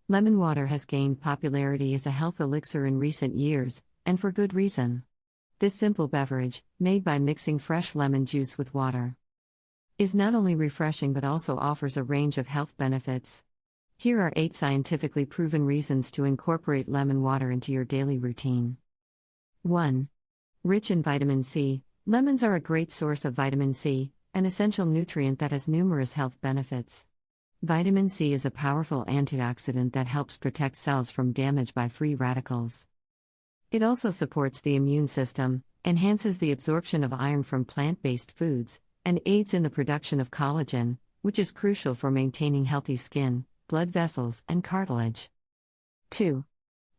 Lemon water has gained popularity as a health elixir in recent years, and for good reason. This simple beverage, made by mixing fresh lemon juice with water, is not only refreshing but also offers a range of health benefits. Here are 8 scientifically proven reasons to incorporate lemon water into your daily routine. 1. Rich in vitamin C. Lemons are a great source of vitamin C, an essential nutrient that has numerous health benefits. Vitamin C is a powerful antioxidant that helps protect cells from damage by free radicals. It also supports the immune system, enhances the absorption of iron from plant-based foods, and aids in the production of collagen, which is crucial for maintaining healthy skin, blood vessels, and cartilage. 2.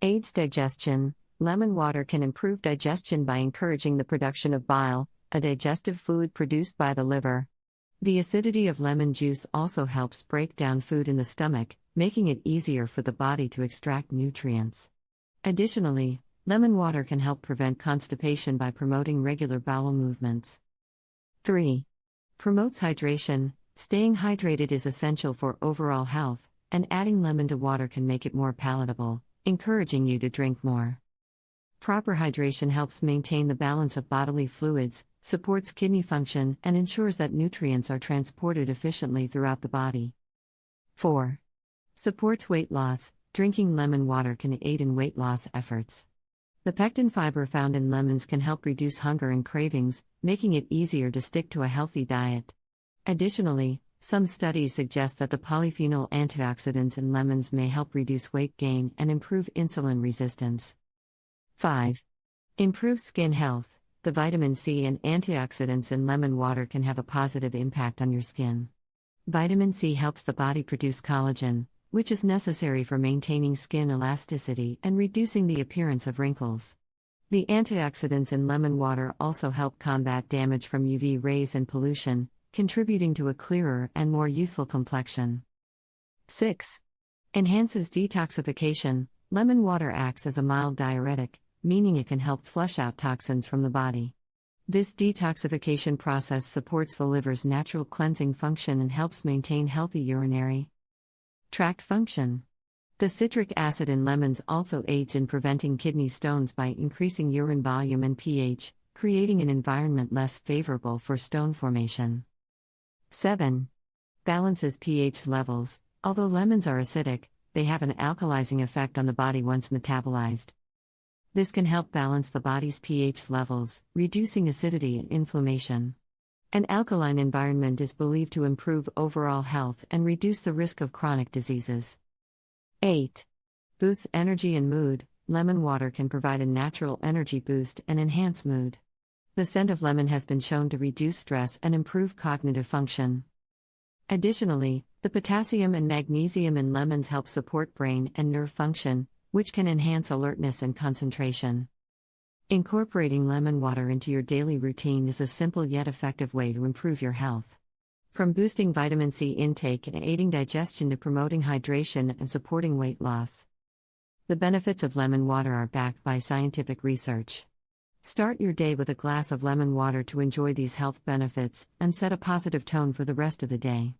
Aids digestion. Lemon water can improve digestion by encouraging the production of bile, a digestive fluid produced by the liver. The acidity of lemon juice also helps break down food in the stomach, making it easier for the body to extract nutrients. Additionally, lemon water can help prevent constipation by promoting regular bowel movements. 3. Promotes hydration. Staying hydrated is essential for overall health, and adding lemon to water can make it more palatable, encouraging you to drink more. Proper hydration helps maintain the balance of bodily fluids, supports kidney function, and ensures that nutrients are transported efficiently throughout the body. 4. Supports weight loss. Drinking lemon water can aid in weight loss efforts. The pectin fiber found in lemons can help reduce hunger and cravings, making it easier to stick to a healthy diet. Additionally, some studies suggest that the polyphenol antioxidants in lemons may help reduce weight gain and improve insulin resistance. 5. Improves skin health. The vitamin C and antioxidants in lemon water can have a positive impact on your skin. Vitamin C helps the body produce collagen, which is necessary for maintaining skin elasticity and reducing the appearance of wrinkles. The antioxidants in lemon water also help combat damage from UV rays and pollution, contributing to a clearer and more youthful complexion. 6. Enhances detoxification. Lemon water acts as a mild diuretic, meaning it can help flush out toxins from the body. This detoxification process supports the liver's natural cleansing function and helps maintain healthy urinary tract function. The citric acid in lemons also aids in preventing kidney stones by increasing urine volume and pH, creating an environment less favorable for stone formation. 7. Balances pH levels. Although lemons are acidic, they have an alkalizing effect on the body once metabolized. This can help balance the body's pH levels, reducing acidity and inflammation. An alkaline environment is believed to improve overall health and reduce the risk of chronic diseases. 8. Boosts energy and mood. Lemon water can provide a natural energy boost and enhance mood. The scent of lemon has been shown to reduce stress and improve cognitive function. Additionally, the potassium and magnesium in lemons help support brain and nerve function, which can enhance alertness and concentration. Incorporating lemon water into your daily routine is a simple yet effective way to improve your health. From boosting vitamin C intake and aiding digestion to promoting hydration and supporting weight loss, the benefits of lemon water are backed by scientific research. Start your day with a glass of lemon water to enjoy these health benefits and set a positive tone for the rest of the day.